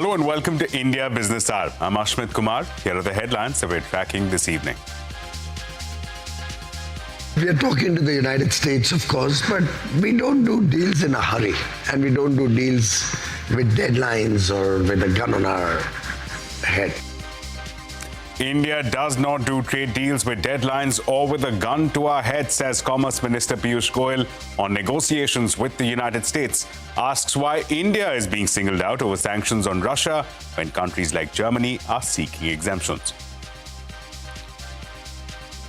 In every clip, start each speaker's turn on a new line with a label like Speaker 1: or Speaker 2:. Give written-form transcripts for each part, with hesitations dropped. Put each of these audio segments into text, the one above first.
Speaker 1: Hello and welcome to India Business Hour. I'm Ashmit Kumar. Here are the headlines that we're tracking this evening.
Speaker 2: We are talking to the United States, of course, but we don't do deals in a hurry, and we don't do deals with deadlines or with a gun on our head.
Speaker 1: India does not do trade deals with deadlines or with a gun to our head, says Commerce Minister Piyush Goyal on negotiations with the United States. Asks why India is being singled out over sanctions on Russia when countries like Germany are seeking exemptions.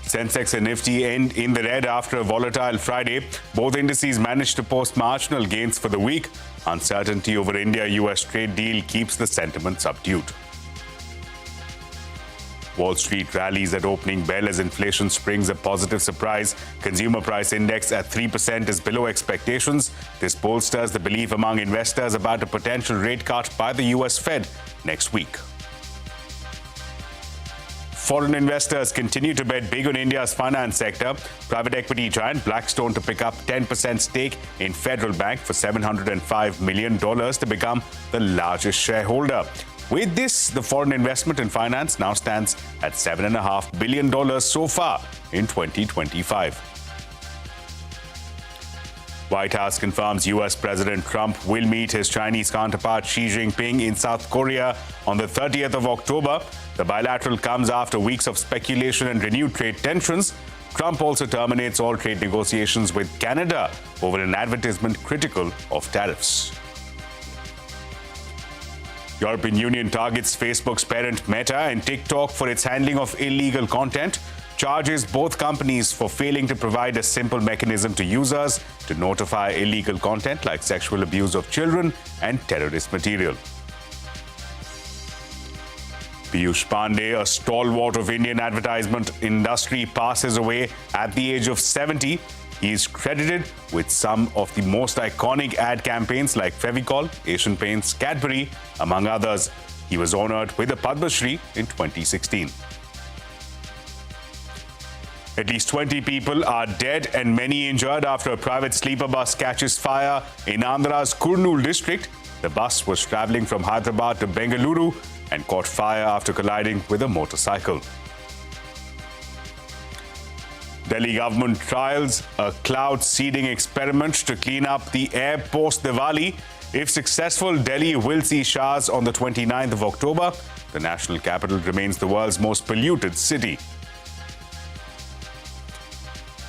Speaker 1: Sensex and Nifty end in the red after a volatile Friday. Both indices managed to post marginal gains for the week. Uncertainty over India-US trade deal keeps the sentiment subdued. Wall Street rallies at opening bell as inflation springs a positive surprise. Consumer price index at 3% is below expectations. This bolsters the belief among investors about a potential rate cut by the US Fed next week. Foreign investors continue to bet big on India's finance sector. Private equity giant Blackstone to pick up 10% stake in Federal Bank for $705 million to become the largest shareholder. With this, the foreign investment in finance now stands at $7.5 billion so far in 2025. White House confirms U.S. President Trump will meet his Chinese counterpart Xi Jinping in South Korea on the 30th of October. The bilateral comes after weeks of speculation and renewed trade tensions. Trump also terminates all trade negotiations with Canada over an advertisement critical of tariffs. European Union targets Facebook's parent Meta and TikTok for its handling of illegal content, charges both companies for failing to provide a simple mechanism to users to notify illegal content like sexual abuse of children and terrorist material. PiyushPandey, a stalwart of Indian advertisement industry, passes away at the age of 70. He is credited with some of the most iconic ad campaigns like Fevicol, Asian Paints, Cadbury, among others. He was honored with a Padma Shri in 2016. At least 20 people are dead and many injured after a private sleeper bus catches fire in Andhra's Kurnool district. The bus was traveling from Hyderabad to Bengaluru and caught fire after colliding with a motorcycle. Delhi government trials a cloud seeding experiment to clean up the air post-Diwali. If successful, Delhi will see showers on the 29th of October. The national capital remains the world's most polluted city.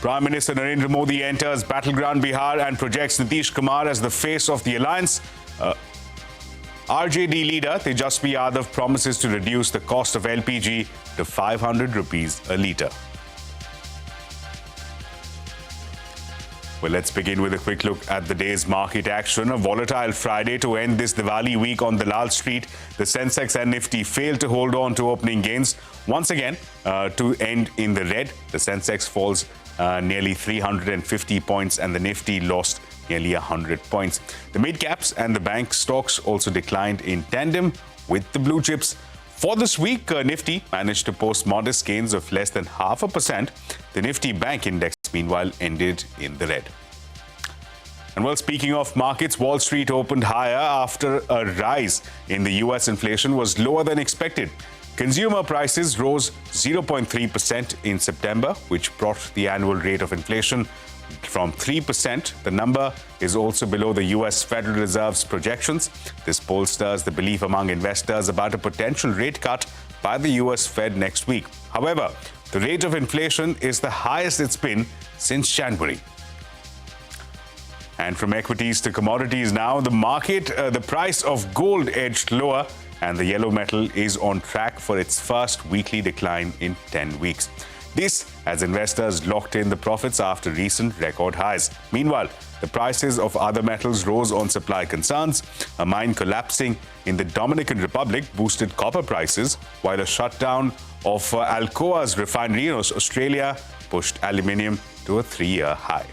Speaker 1: Prime Minister Narendra Modi enters battleground Bihar and projects Nitish Kumar as the face of the alliance. RJD leader Tejasvi Yadav promises to reduce the cost of LPG to 500 rupees a litre. Well, let's begin with a quick look at the day's market action. A volatile Friday to end this Diwali week on Dalal Street. The Sensex and Nifty failed to hold on to opening gains. Once again, to end in the red, the Sensex falls nearly 350 points and the Nifty lost nearly 100 points. The mid-caps and the bank stocks also declined in tandem with the blue chips. For this week, Nifty managed to post modest gains of less than 0.5%. The Nifty Bank Index, meanwhile, ended in the red. And well, speaking of markets, Wall Street opened higher after a rise in the U.S. inflation was lower than expected. Consumer prices rose 0.3% in September, which brought the annual rate of inflation from 3%. The number is also below the U.S. Federal Reserve's projections. This bolsters the belief among investors about a potential rate cut by the U.S. Fed next week. However, the rate of inflation is the highest it's been since January. And from equities to commodities now, the price of gold edged lower and the yellow metal is on track for its first weekly decline in 10 weeks. This as investors locked in the profits after recent record highs. Meanwhile, the prices of other metals rose on supply concerns. A mine collapsing in the Dominican Republic boosted copper prices, while a shutdown of Alcoa's refinery in Australia pushed aluminium to a 3-year high.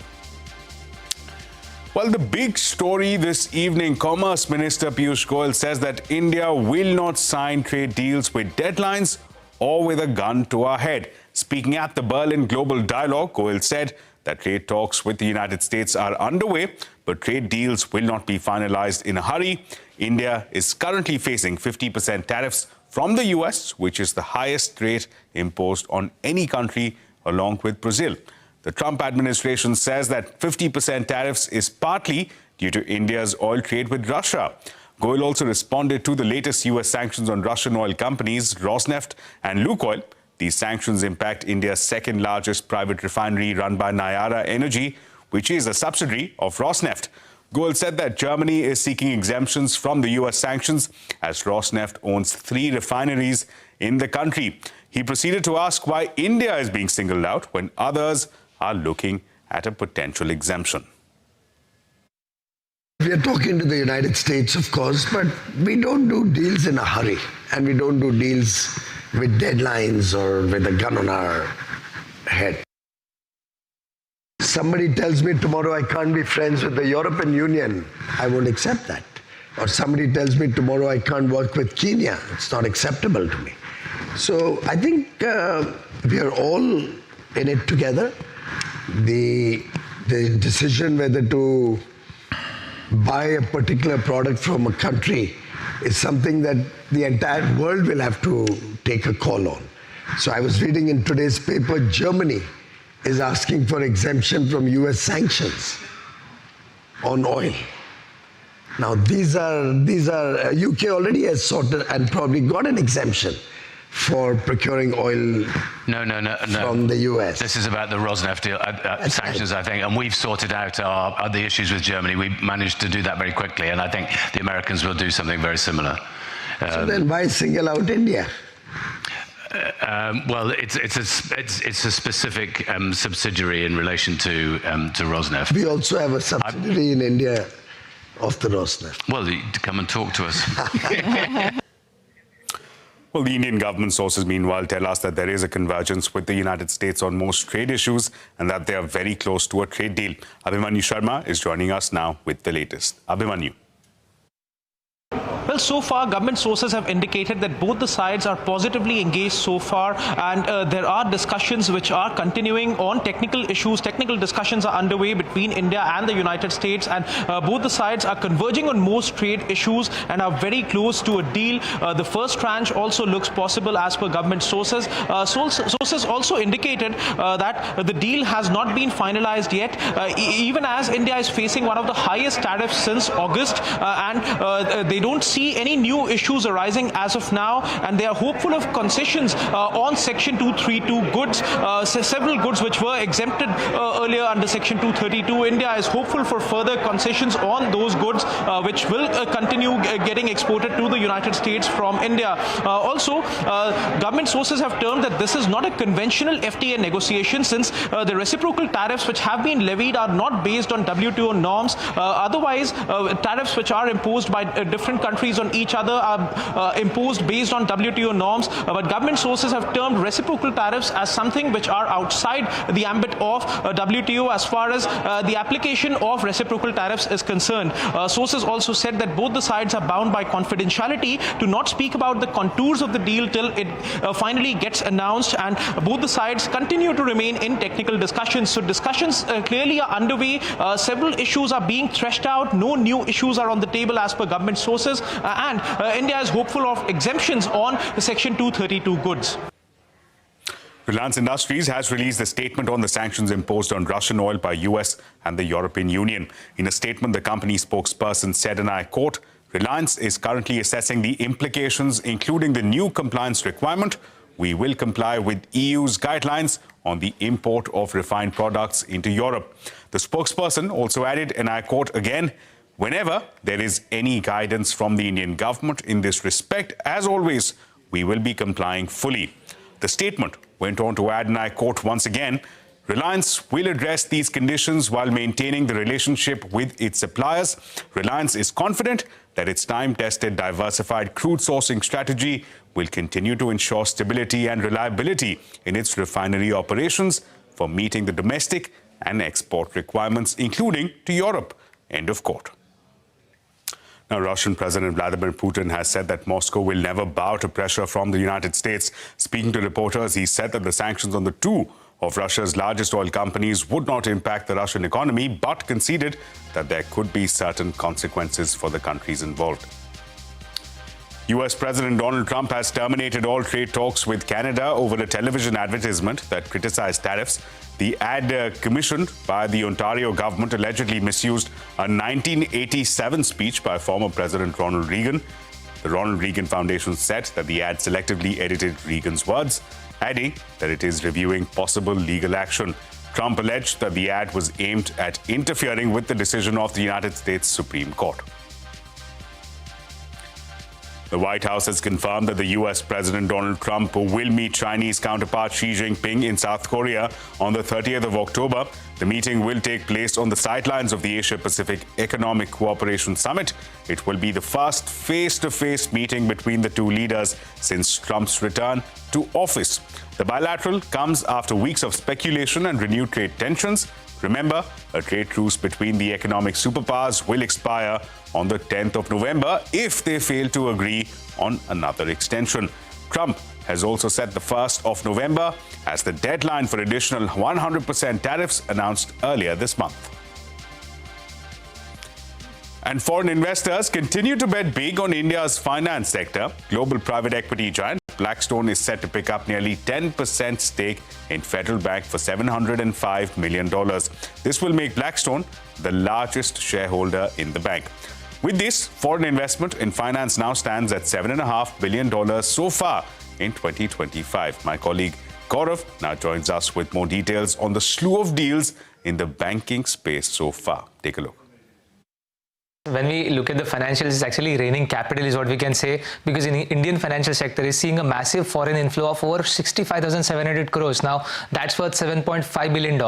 Speaker 1: Well, the big story this evening, Commerce Minister Piyush Goyal says that India will not sign trade deals with deadlines or with a gun to our head. Speaking at the Berlin Global Dialogue, Goyal said that trade talks with the United States are underway, but trade deals will not be finalized in a hurry. India is currently facing 50% tariffs from the US, which is the highest rate imposed on any country, along with Brazil. The Trump administration says that 50% tariffs is partly due to India's oil trade with Russia. Goyal also responded to the latest US sanctions on Russian oil companies, Rosneft and Lukoil. These sanctions impact India's second largest private refinery run by Nayara Energy, which is a subsidiary of Rosneft. Goyal said that Germany is seeking exemptions from the US sanctions as Rosneft owns 3 refineries in the country. He proceeded to ask why India is being singled out when others are looking at a potential exemption.
Speaker 2: We are talking to the United States, of course, but we don't do deals in a hurry, and we don't do deals with deadlines or with a gun on our head. Somebody tells me tomorrow I can't be friends with the European Union, I won't accept that. Or somebody tells me tomorrow I can't work with Kenya, it's not acceptable to me. So I think we are all in it together. The decision whether to buy a particular product from a country is something that the entire world will have to take a call on. So I was reading in today's paper, Germany is asking for exemption from US sanctions on oil. Now these are UK already has sorted and probably got an exemption for procuring oil from the US.
Speaker 3: This is about the Rosneft deal, sanctions, right. I think, and we've sorted out the issues with Germany. We managed to do that very quickly, and I think the Americans will do something very similar.
Speaker 2: So then why single out India?
Speaker 3: Well, it's a specific subsidiary in relation to Rosneft.
Speaker 2: We also have a subsidiary in India of the Rosneft.
Speaker 3: Well, come and talk to us.
Speaker 1: Well, the Indian government sources, meanwhile, tell us that there is a convergence with the United States on most trade issues and that they are very close to a trade deal. Abhimanyu Sharma is joining us now with the latest. Abhimanyu.
Speaker 4: Well, so far, government sources have indicated that both the sides are positively engaged so far, and there are discussions which are continuing on technical issues. Technical discussions are underway between India and the United States, and both the sides are converging on most trade issues and are very close to a deal. The first tranche also looks possible as per government sources. Sources also indicated that the deal has not been finalized yet, even as India is facing one of the highest tariffs since August, and they don't see any new issues arising as of now, and they are hopeful of concessions on Section 232 goods, several goods which were exempted earlier under Section 232. India is hopeful for further concessions on those goods which will continue getting exported to the United States from India. Also, government sources have termed that this is not a conventional FTA negotiation, since the reciprocal tariffs which have been levied are not based on WTO norms. Otherwise, tariffs which are imposed by different countries on each other are imposed based on WTO norms, but government sources have termed reciprocal tariffs as something which are outside the ambit of WTO as far as the application of reciprocal tariffs is concerned. Sources also said that both the sides are bound by confidentiality to not speak about the contours of the deal till it finally gets announced, and both the sides continue to remain in technical discussions. So discussions clearly are underway. Several issues are being threshed out. No new issues are on the table as per government sources, and India is hopeful of exemptions on the Section 232 goods.
Speaker 1: Reliance Industries has released a statement on the sanctions imposed on Russian oil by US and the European Union. In a statement, the company spokesperson said, and I quote, "Reliance is currently assessing the implications, including the new compliance requirement. We will comply with EU's guidelines on the import of refined products into Europe." The spokesperson also added, and I quote again, "Whenever there is any guidance from the Indian government in this respect, as always, we will be complying fully." The statement went on to add, and I quote once again, "Reliance will address these conditions while maintaining the relationship with its suppliers. Reliance is confident that its time-tested, diversified crude sourcing strategy will continue to ensure stability and reliability in its refinery operations for meeting the domestic and export requirements, including to Europe." End of quote. Now, Russian President Vladimir Putin has said that Moscow will never bow to pressure from the United States. Speaking to reporters, he said that the sanctions on the two of Russia's largest oil companies would not impact the Russian economy, but conceded that there could be certain consequences for the countries involved. US President Donald Trump has terminated all trade talks with Canada over a television advertisement that criticized tariffs. The ad commissioned by the Ontario government allegedly misused a 1987 speech by former President Ronald Reagan. The Ronald Reagan Foundation said that the ad selectively edited Reagan's words, adding that it is reviewing possible legal action. Trump alleged that the ad was aimed at interfering with the decision of the United States Supreme Court. The White House has confirmed that the US President Donald Trump will meet Chinese counterpart Xi Jinping in South Korea on the 30th of October. The meeting will take place on the sidelines of the Asia-Pacific Economic Cooperation Summit. It will be the first face-to-face meeting between the two leaders since Trump's return to office. The bilateral comes after weeks of speculation and renewed trade tensions. Remember, a trade truce between the economic superpowers will expire on the 10th of November if they fail to agree on another extension. Trump has also set the 1st of November as the deadline for additional 100% tariffs announced earlier this month. And foreign investors continue to bet big on India's finance sector. Global private equity giant Blackstone is set to pick up nearly 10% stake in Federal Bank for $705 million. This will make Blackstone the largest shareholder in the bank. With this, foreign investment in finance now stands at $7.5 billion so far in 2025. My colleague Gaurav now joins us with more details on the slew of deals in the banking space so far. Take a look.
Speaker 5: When we look at the financials, it's actually raining capital is what we can say, because in the Indian financial sector is seeing a massive foreign inflow of over 65,700 crores. Now that's worth $7.5 billion,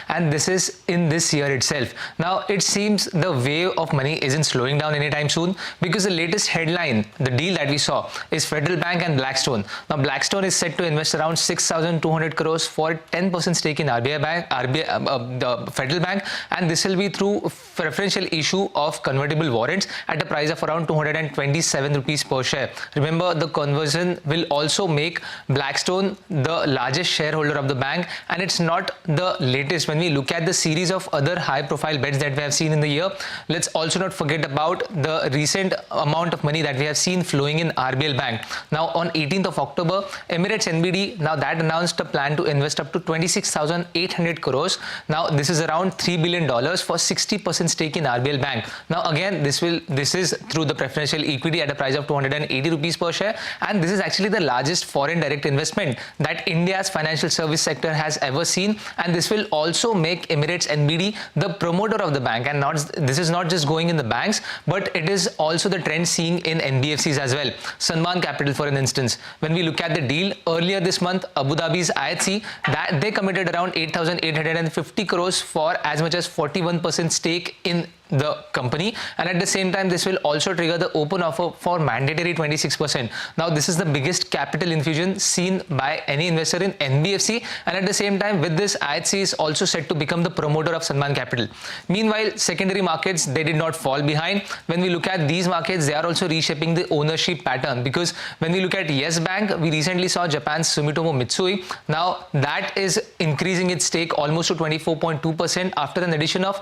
Speaker 5: and this is in this year itself. Now it seems the wave of money isn't slowing down anytime soon, because the latest headline, the deal that we saw, is Federal Bank and Blackstone. Now Blackstone is set to invest around 6,200 crores for 10% stake in the Federal Bank, and this will be through preferential issue of convertible warrants at a price of around 227 rupees per share. Remember, the conversion will also make Blackstone the largest shareholder of the bank, and it's not the latest. When we look at the series of other high-profile bets that we have seen in the year, let's also not forget about the recent amount of money that we have seen flowing in RBL Bank. Now, on 18th of October, Emirates NBD, now that announced a plan to invest up to 26,800 crores. Now, this is around $3 billion for 60% stake in RBL Bank. Now, again, this is through the preferential equity at a price of 280 rupees per share, and this is actually the largest foreign direct investment that India's financial service sector has ever seen, and this will also make Emirates NBD the promoter of the bank. And this is not just going in the banks, but it is also the trend seeing in NBFCs as well. Sanman Capital, for an instance, when we look at the deal earlier this month, Abu Dhabi's IHC, that they committed around 8,850 crores for as much as 41% stake in the company, and at the same time this will also trigger the open offer for mandatory 26%. Now this is the biggest capital infusion seen by any investor in NBFC, and at the same time with this, IHC is also set to become the promoter of Sanman Capital. Meanwhile, secondary markets, they did not fall behind. When we look at these markets, they are also reshaping the ownership pattern, because when we look at Yes Bank, we recently saw Japan's Sumitomo Mitsui. Now that is increasing its stake almost to 24.2% after an addition of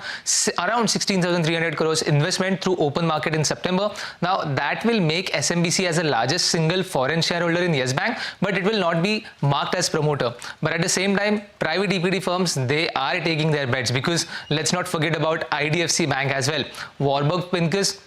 Speaker 5: around 16,300 crores investment through open market in September. Now that will make SMBC as the largest single foreign shareholder in Yes Bank, but it will not be marked as promoter. But at the same time, private equity firms, they are taking their bets, because let's not forget about IDFC Bank as well. Warburg Pincus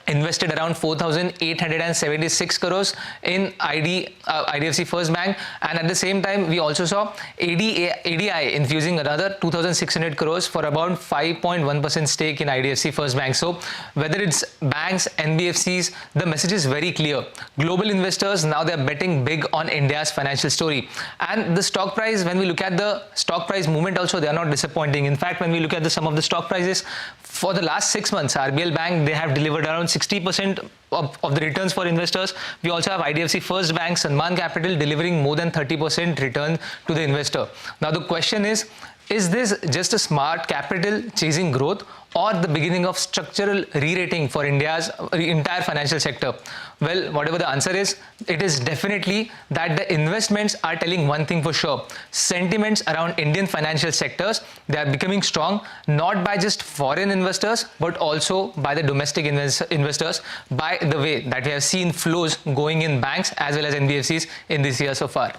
Speaker 5: invested around 4,876 crores in IDFC First Bank, and at the same time we also saw ADI infusing another 2,600 crores for about 5.1% stake in IDFC First Bank. So whether it's banks, NBFCs, the message is very clear. Global investors, now they're betting big on India's financial story. And the stock price, when we look at the stock price movement also, they are not disappointing. In fact, when we look at the sum of the stock prices for the last 6 months, RBL Bank, they have delivered around 60% of the returns for investors. We also have IDFC First Bank, Sanman Capital delivering more than 30% return to the investor. Now the question is is this just a smart capital chasing growth or the beginning of structural re-rating for India's entire financial sector? Well, whatever the answer is, it is definitely that the investments are telling one thing for sure. Sentiments around Indian financial sectors, they are becoming strong, not by just foreign investors, but also by the domestic investors, by the way that we have seen flows going in banks as well as NBFCs in this year so far.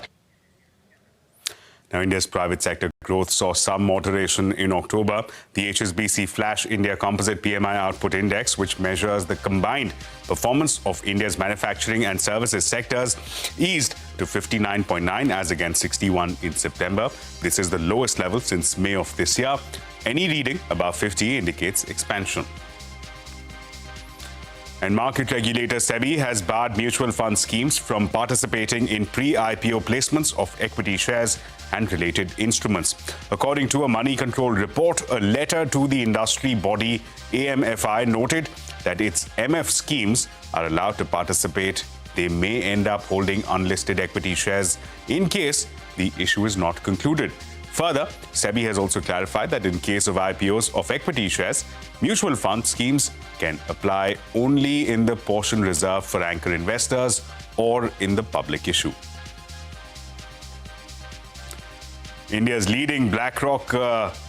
Speaker 1: Now, India's private sector growth saw some moderation in October. The HSBC Flash India Composite PMI Output Index, which measures the combined performance of India's manufacturing and services sectors, eased to 59.9 as against 61 in September. This is the lowest level since May of this year. Any reading above 50 indicates expansion. And market regulator SEBI has barred mutual fund schemes from participating in pre-IPO placements of equity shares and related instruments. According to a money control report, a letter to the industry body AMFI noted that its MF schemes are allowed to participate. They may end up holding unlisted equity shares in case the issue is not concluded. Further, SEBI has also clarified that in case of IPOs of equity shares, mutual fund schemes can apply only in the portion reserved for anchor investors or in the public issue. India's leading BlackRock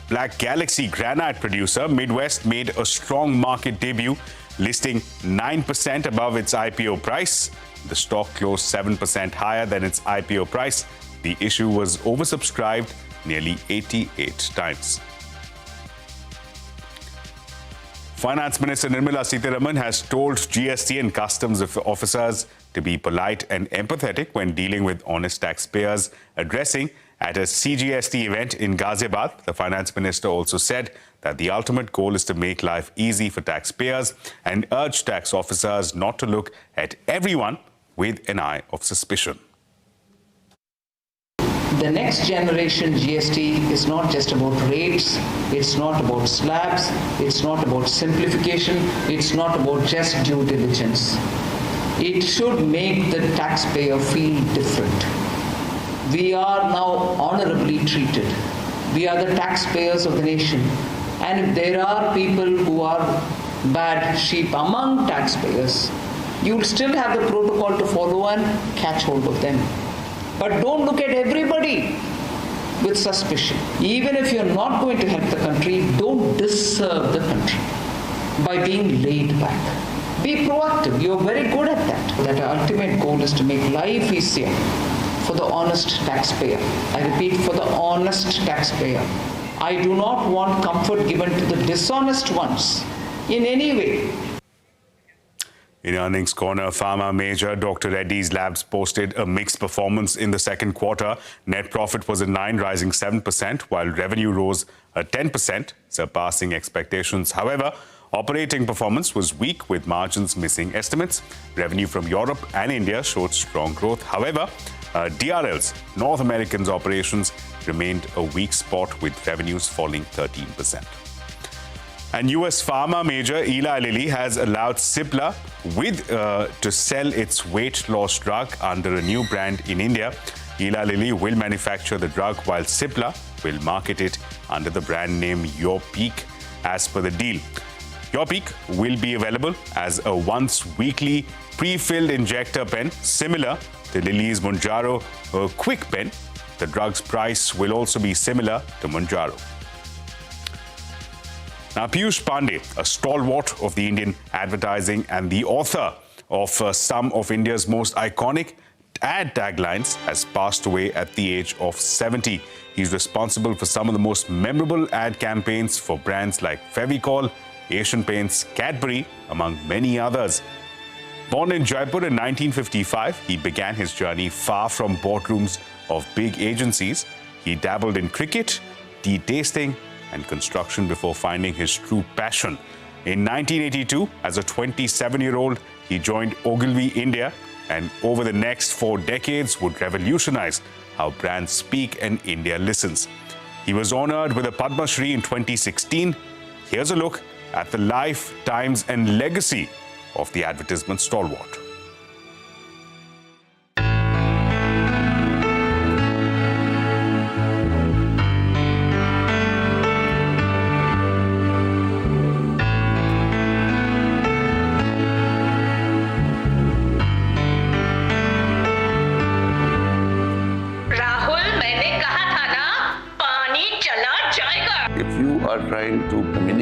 Speaker 1: Black Galaxy granite producer, Midwest, made a strong market debut, listing 9% above its IPO price. The stock closed 7% higher than its IPO price. The issue was oversubscribed nearly 88 times. Finance Minister Nirmala Sitharaman has told GST and customs officers to be polite and empathetic when dealing with honest taxpayers. Addressing at a CGST event in Ghaziabad, the Finance Minister also said that the ultimate goal is to make life easy for taxpayers and urged tax officers not to look at everyone with an eye of suspicion.
Speaker 6: The next generation GST is not just about rates, it's not about slabs, it's not about simplification, it's not about just due diligence. It should make the taxpayer feel different. We are now honorably treated. We are the taxpayers of the nation. And if there are people who are bad sheep among taxpayers, you'll still have the protocol to follow and catch hold of them. But don't look at everybody with suspicion. Even if you're not going to help the country, don't disserve the country by being laid back. Be proactive. You're very good at that. That our ultimate goal is to make life easier for the honest taxpayer. I repeat, for the honest taxpayer. I do not want comfort given to the dishonest ones in any way.
Speaker 1: In earnings corner, pharma major Dr. Reddy's Labs posted a mixed performance in the second quarter. Net profit was in line, rising 7%, while revenue rose 10%, surpassing expectations. However, operating performance was weak, with margins missing estimates. Revenue from Europe and India showed strong growth. However, DRL's North American's operations remained a weak spot, with revenues falling 13%. And US pharma major Eli Lilly has allowed Cipla to sell its weight loss drug under a new brand in India. Eli Lilly will manufacture the drug, while Cipla will market it under the brand name Your Peak. As per the deal, Your Peak will be available as a once-weekly pre-filled injector pen, similar to Lilly's Mounjaro Quick Pen. The drug's price will also be similar to Mounjaro. Now, Piyush Pandey, a stalwart of the Indian advertising and the author of some of India's most iconic ad taglines, has passed away at the age of 70. He's responsible for some of the most memorable ad campaigns for brands like Fevicol, Asian Paints, Cadbury, among many others. Born in Jaipur in 1955, he began his journey far from boardrooms of big agencies. He dabbled in cricket, tea tasting, and construction before finding his true passion. In 1982, as a 27-year-old, he joined Ogilvy India, and over the next 4 decades would revolutionize how brands speak and India listens. He was honored with a Padma Shri in 2016. Here's a look at the life, times, and legacy of the advertisement stalwart.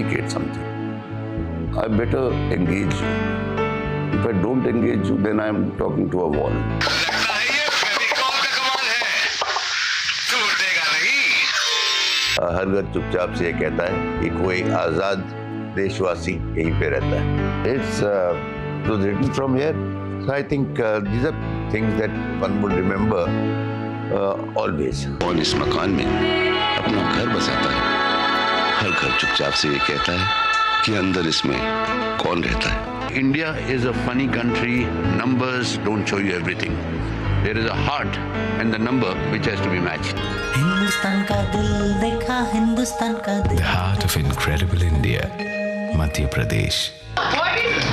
Speaker 7: communicate something, I better engage you. If I don't engage you, then I'm talking to a wall. हर घर चुपचाप से ये कहता है कि कोई आजाद देशवासी यहीं पे रहता है. It's was written from here. So I think these are things that one would remember always.
Speaker 8: कौन इस मकान में अपना घर बसाता है? हर घर चुपचाप से ये कहता है कि अंदर इसमें कौन रहता है?
Speaker 7: India is a funny country. Numbers don't show you everything. There is a heart and the number which has to be matched.
Speaker 9: Hindustan का दिल देखा हिंदुस्तान का दिल.
Speaker 10: The heart of incredible India, Madhya Pradesh.
Speaker 11: What is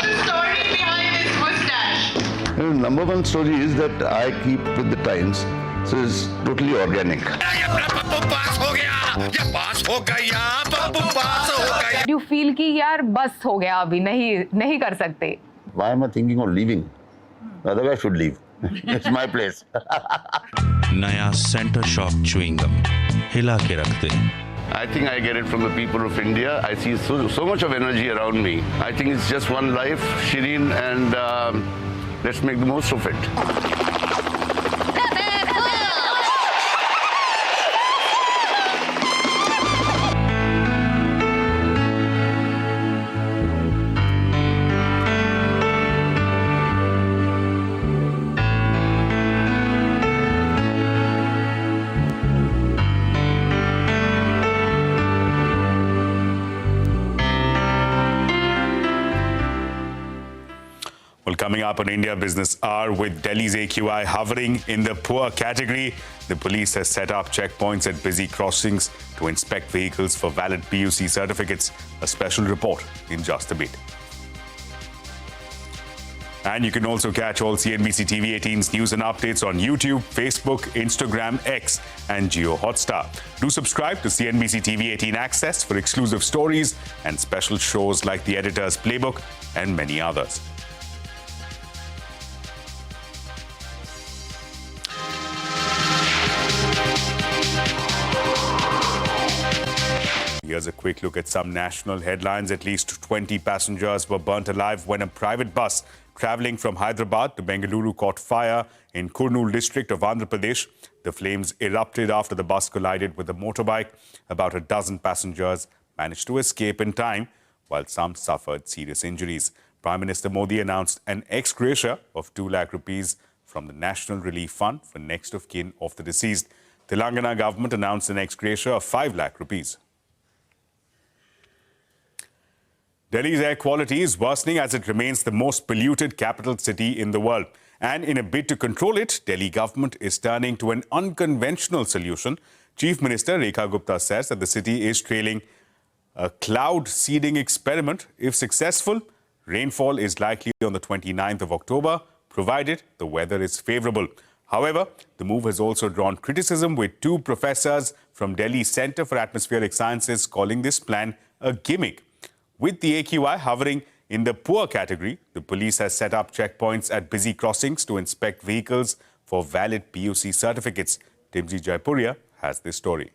Speaker 11: the story behind this mustache?
Speaker 7: Number one story is that I keep with the times, so it's totally organic.
Speaker 11: Do you feel कि यार बस हो गया अभी नहीं कर सकते?
Speaker 7: Why am I thinking of leaving? Otherwise I should leave. It's my place.
Speaker 10: नया सेंटर शॉक च्युइंग गम हिला के रखते हैं.
Speaker 7: I think I get it from the people of India. I see so much of energy around me. I think it's just one life, Shireen, and let's make the most of it.
Speaker 1: Well, coming up on India Business Hour, with Delhi's AQI hovering in the poor category, the police has set up checkpoints at busy crossings to inspect vehicles for valid PUC certificates. A special report in just a bit. And you can also catch all CNBC TV 18's news and updates on YouTube, Facebook, Instagram, X, and Jio Hotstar. Do subscribe to CNBC TV 18 Access for exclusive stories and special shows like The Editor's Playbook and many others. Here's a quick look at some national headlines. At least 20 passengers were burnt alive when a private bus traveling from Hyderabad to Bengaluru caught fire in Kurnool district of Andhra Pradesh. The flames erupted after the bus collided with a motorbike. About a dozen passengers managed to escape in time, while some suffered serious injuries. Prime Minister Modi announced an ex gratia of 2 lakh rupees from the National Relief Fund for next of kin of the deceased. Telangana government announced an ex gratia of 5 lakh rupees. Delhi's air quality is worsening as it remains the most polluted capital city in the world. And in a bid to control it, Delhi government is turning to an unconventional solution. Chief Minister Rekha Gupta says that the city is trailing a cloud seeding experiment. If successful, rainfall is likely on the 29th of October, provided the weather is favorable. However, the move has also drawn criticism, with 2 professors from Delhi Center for Atmospheric Sciences calling this plan a gimmick. With the AQI hovering in the poor category, the police has set up checkpoints at busy crossings to inspect vehicles for valid PUC certificates. Timji Jaipuria has this story.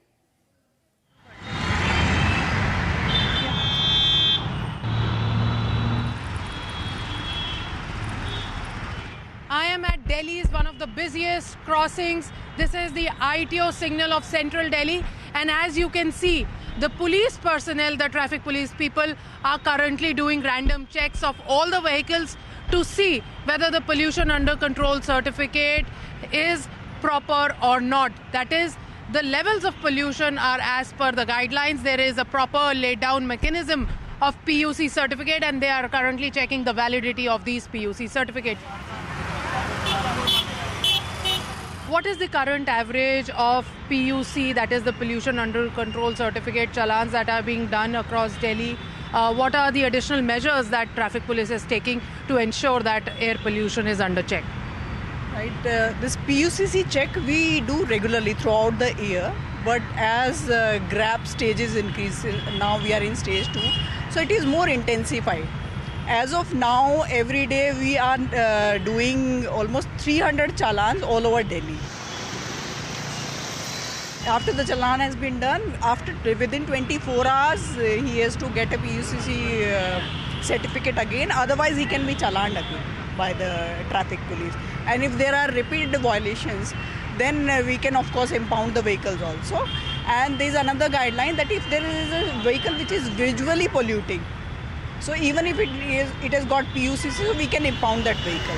Speaker 12: I am at Delhi's one of the busiest crossings. This is the ITO signal of central Delhi, and as you can see, the police personnel, the traffic police people, are currently doing random checks of all the vehicles to see whether the pollution under control certificate is proper or not. That is, the levels of pollution are as per the guidelines. There is a proper laid down mechanism of PUC certificate, and they are currently checking the validity of these PUC certificates. What is the current average of PUC, that is the pollution under control certificate challans that are being done across Delhi? What are the additional measures that traffic police is taking to ensure that air pollution is under check?
Speaker 13: Right, this PUCC check we do regularly throughout the year, but as GRAP stages increase, now we are in stage 2, so it is more intensified. As of now, every day we are doing almost 300 challans all over Delhi. After the challan has been done, within 24 hours, he has to get a PUCC certificate again. Otherwise, he can be challaned again by the traffic police. And if there are repeat violations, then we can of course impound the vehicles also. And there is another guideline that if there is a vehicle which is visually polluting, so even if it has got PUCC, we can impound that vehicle.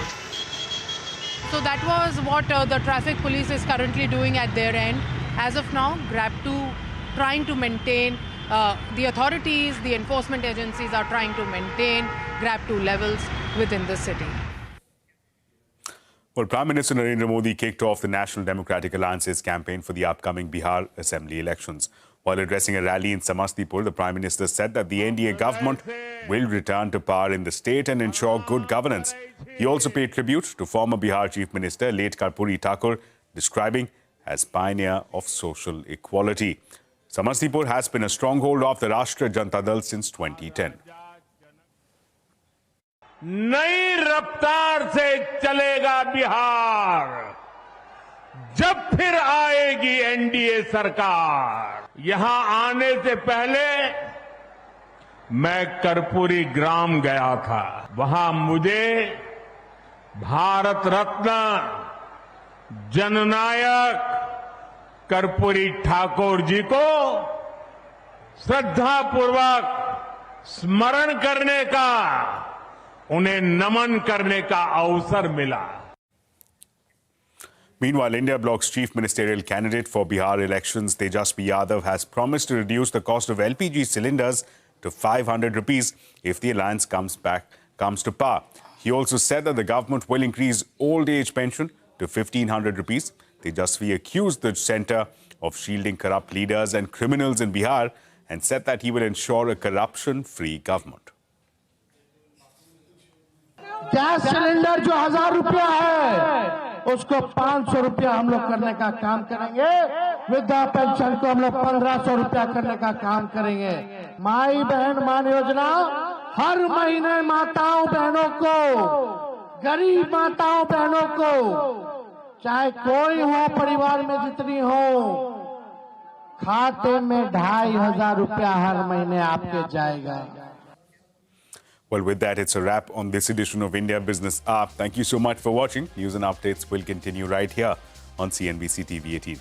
Speaker 12: So that was what the traffic police is currently doing at their end. As of now, Grab2 trying to maintain, the authorities, the enforcement agencies are trying to maintain Grab2 levels within the city.
Speaker 1: Well, Prime Minister Narendra Modi kicked off the National Democratic Alliance's campaign for the upcoming Bihar Assembly elections. While addressing a rally in Samastipur, the Prime Minister said that the NDA government will return to power in the state and ensure good governance. He also paid tribute to former Bihar Chief Minister, late Karpuri Thakur, describing as pioneer of social equality. Samastipur has been a stronghold of the Rashtriya Janata Dal since 2010.
Speaker 14: नई रफ्तार से चलेगा बिहार जब फिर आएगी NDA सरकार। यहां आने से पहले मैं कर्पूरी ग्राम गया था। वहां मुझे भारत रत्न जननायक कर्पूरी ठाकुर जी को श्रद्धापूर्वक स्मरण करने का, उन्हें नमन करने का अवसर मिला।
Speaker 1: Meanwhile, India Bloc's chief ministerial candidate for Bihar elections, Tejasvi Yadav, has promised to reduce the cost of LPG cylinders to 500 rupees if the alliance comes to power. He also said that the government will increase old age pension to 1,500 rupees. Tejasvi accused the centre of shielding corrupt leaders and criminals in Bihar and said that he will ensure a corruption-free government.
Speaker 15: Gas cylinder जो 1,000 रुपया है उसको 500 रुपया हम लोग करने का काम करेंगे। वृद्धा पेंशन को हम लोग 1,500 रुपया करने का काम करेंगे। माई बहन मान योजना हर महीने माताओं बहनों को, गरीब माताओं बहनों को, चाहे कोई हो परिवार में जितनी हो, खाते में 2,500 रुपया हर महीने आपके जाएगा।
Speaker 1: Well, with that, it's a wrap on this edition of India Business Up. Thank you so much for watching. News and updates will continue right here on CNBC TV 18.